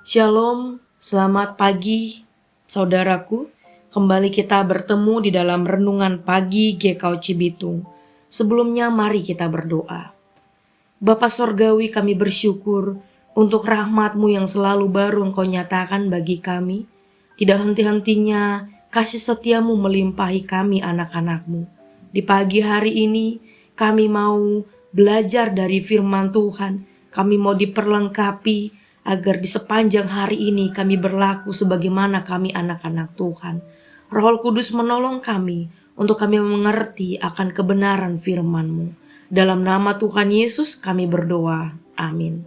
Shalom, selamat pagi saudaraku. Kembali kita bertemu di dalam renungan pagi GKU Cibitung. Sebelumnya mari kita berdoa. Bapa Sorgawi, kami bersyukur untuk rahmat-Mu yang selalu baru Engkau nyatakan bagi kami. Tidak henti-hentinya kasih setiamu melimpahi kami anak-anak-Mu. Di pagi hari ini kami mau belajar dari firman Tuhan. Kami mau diperlengkapi agar di sepanjang hari ini kami berlaku sebagaimana kami anak-anak Tuhan. Roh Kudus menolong kami untuk kami mengerti akan kebenaran firman-Mu. Dalam nama Tuhan Yesus kami berdoa. Amin.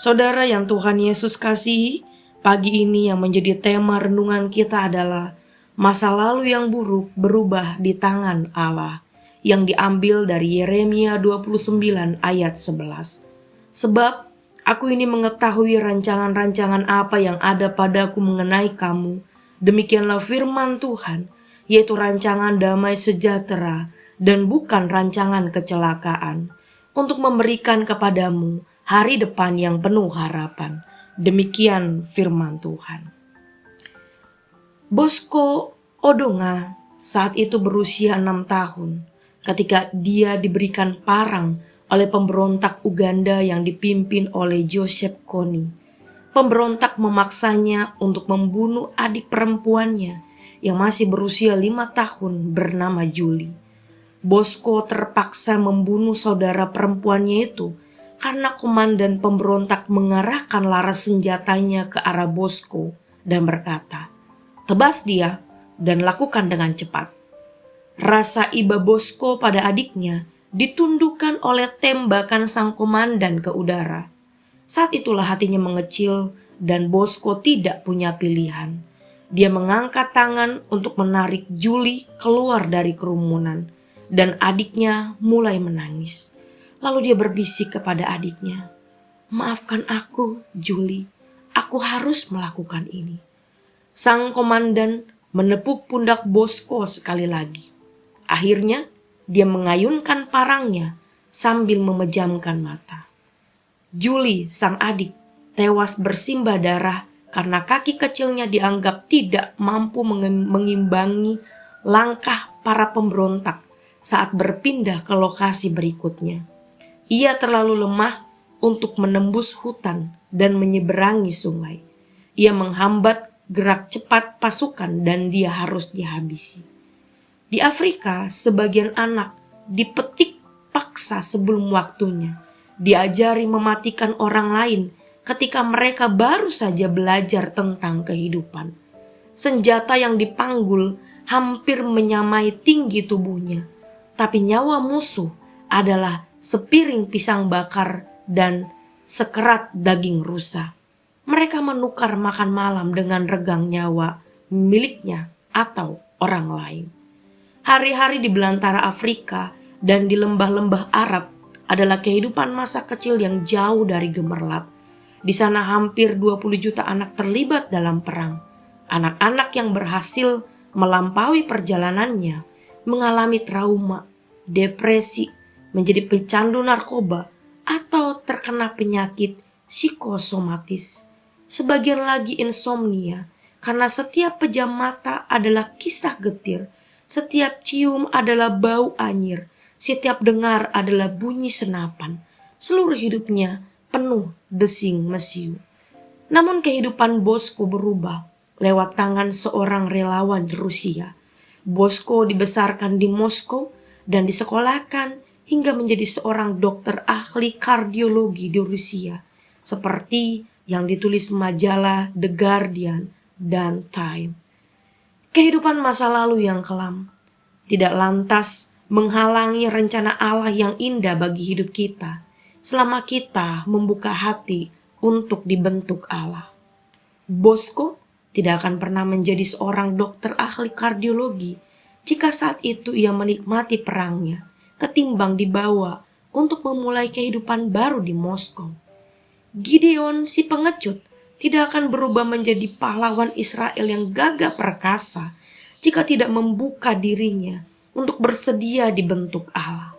Saudara yang Tuhan Yesus kasihi, pagi ini yang menjadi tema renungan kita adalah masa lalu yang buruk berubah di tangan Allah, yang diambil dari Yeremia 29 ayat 11. Sebab aku ini mengetahui rancangan-rancangan apa yang ada padaku mengenai kamu. Demikianlah firman Tuhan, yaitu rancangan damai sejahtera dan bukan rancangan kecelakaan, untuk memberikan kepadamu hari depan yang penuh harapan. Demikian firman Tuhan. Bosco Odonga saat itu berusia 6 tahun ketika dia diberikan parang oleh pemberontak Uganda yang dipimpin oleh Joseph Kony. Pemberontak memaksanya untuk membunuh adik perempuannya yang masih berusia 5 tahun bernama Julie. Bosco terpaksa membunuh saudara perempuannya itu karena komandan pemberontak mengarahkan laras senjatanya ke arah Bosco dan berkata, "Tebas dia dan lakukan dengan cepat." Rasa iba Bosco pada adiknya ditundukkan oleh tembakan sang komandan ke udara. Saat itulah hatinya mengecil dan Bosco tidak punya pilihan. Dia mengangkat tangan untuk menarik Julie keluar dari kerumunan dan adiknya mulai menangis. Lalu dia berbisik kepada adiknya, "Maafkan aku, Julie. Aku harus melakukan ini." Sang komandan menepuk pundak Bosco sekali lagi. Akhirnya dia mengayunkan parangnya sambil memejamkan mata. Julie, sang adik, tewas bersimbah darah karena kaki kecilnya dianggap tidak mampu mengimbangi langkah para pemberontak saat berpindah ke lokasi berikutnya. Ia terlalu lemah untuk menembus hutan dan menyeberangi sungai. Ia menghambat gerak cepat pasukan dan dia harus dihabisi. Di Afrika, sebagian anak dipetik paksa sebelum waktunya, diajari mematikan orang lain ketika mereka baru saja belajar tentang kehidupan. Senjata yang dipanggul hampir menyamai tinggi tubuhnya, tapi nyawa musuh adalah sepiring pisang bakar dan sekerat daging rusa. Mereka menukar makan malam dengan regang nyawa miliknya atau orang lain. Hari-hari di belantara Afrika dan di lembah-lembah Arab adalah kehidupan masa kecil yang jauh dari gemerlap. Di sana hampir 20 juta anak terlibat dalam perang. Anak-anak yang berhasil melampaui perjalanannya mengalami trauma, depresi, menjadi pecandu narkoba, atau terkena penyakit psikosomatis. Sebagian lagi insomnia karena setiap pejam mata adalah kisah getir. Setiap cium adalah bau anyir, setiap dengar adalah bunyi senapan. Seluruh hidupnya penuh desing mesiu. Namun kehidupan Bosco berubah lewat tangan seorang relawan di Rusia. Bosco dibesarkan di Moskow dan disekolahkan hingga menjadi seorang dokter ahli kardiologi di Rusia, seperti yang ditulis majalah The Guardian dan Time. Kehidupan masa lalu yang kelam tidak lantas menghalangi rencana Allah yang indah bagi hidup kita selama kita membuka hati untuk dibentuk Allah. Bosco tidak akan pernah menjadi seorang dokter ahli kardiologi jika saat itu ia menikmati perangnya ketimbang dibawa untuk memulai kehidupan baru di Moskow. Gideon si pengecut tidak akan berubah menjadi pahlawan Israel yang gagah perkasa jika tidak membuka dirinya untuk bersedia dibentuk Allah.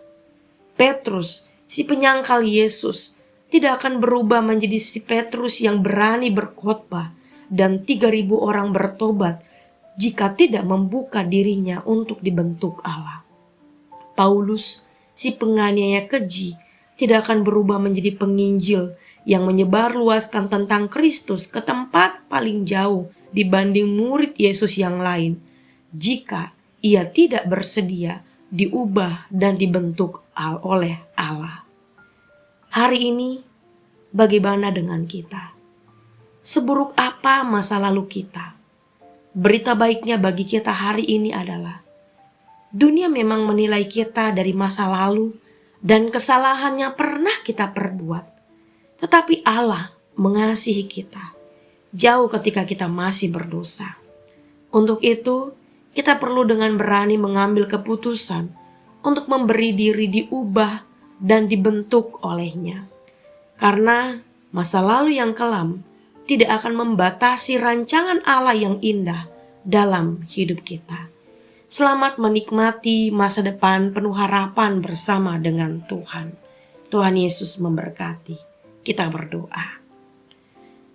Petrus, si penyangkal Yesus, tidak akan berubah menjadi si Petrus yang berani berkhotbah dan 3.000 orang bertobat jika tidak membuka dirinya untuk dibentuk Allah. Paulus, si penganiaya keji, tidak akan berubah menjadi penginjil yang menyebarluaskan tentang Kristus ke tempat paling jauh dibanding murid Yesus yang lain, jika ia tidak bersedia diubah dan dibentuk oleh Allah. Hari ini, bagaimana dengan kita? Seburuk apa masa lalu kita? Berita baiknya bagi kita hari ini adalah dunia memang menilai kita dari masa lalu dan kesalahan yang pernah kita perbuat. Tetapi Allah mengasihi kita jauh ketika kita masih berdosa. Untuk itu, kita perlu dengan berani mengambil keputusan untuk memberi diri diubah dan dibentuk olehnya. Karena masa lalu yang kelam tidak akan membatasi rancangan Allah yang indah dalam hidup kita. Selamat menikmati masa depan penuh harapan bersama dengan Tuhan. Tuhan Yesus memberkati. Kita berdoa.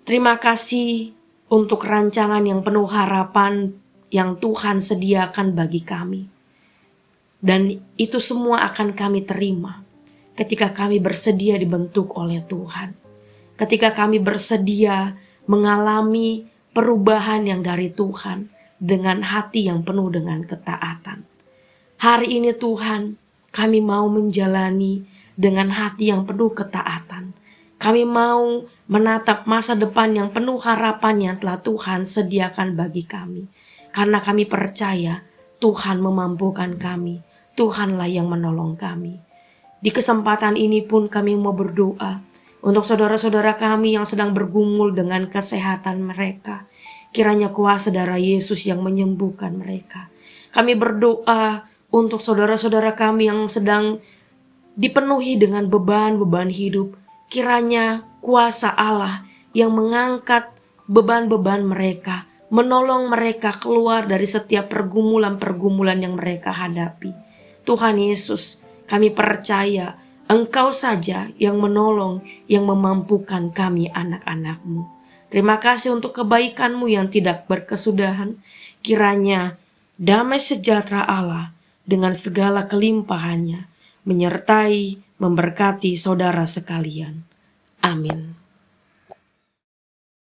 Terima kasih untuk rancangan yang penuh harapan yang Tuhan sediakan bagi kami. Dan itu semua akan kami terima ketika kami bersedia dibentuk oleh Tuhan. Ketika kami bersedia mengalami perubahan yang dari Tuhan dengan hati yang penuh dengan ketaatan. Hari ini Tuhan, kami mau menjalani dengan hati yang penuh ketaatan. Kami mau menatap masa depan yang penuh harapan yang telah Tuhan sediakan bagi kami. Karena kami percaya Tuhan memampukan kami. Tuhanlah yang menolong kami. Di kesempatan ini pun kami mau berdoa untuk saudara-saudara kami yang sedang bergumul dengan kesehatan mereka. Kiranya kuasa darah Yesus yang menyembuhkan mereka. Kami berdoa untuk saudara-saudara kami yang sedang dipenuhi dengan beban-beban hidup. Kiranya kuasa Allah yang mengangkat beban-beban mereka, menolong mereka keluar dari setiap pergumulan-pergumulan yang mereka hadapi. Tuhan Yesus, kami percaya Engkau saja yang menolong, yang memampukan kami anak-anak-Mu. Terima kasih untuk kebaikan-Mu yang tidak berkesudahan. Kiranya damai sejahtera Allah dengan segala kelimpahannya menyertai, memberkati saudara sekalian. Amin.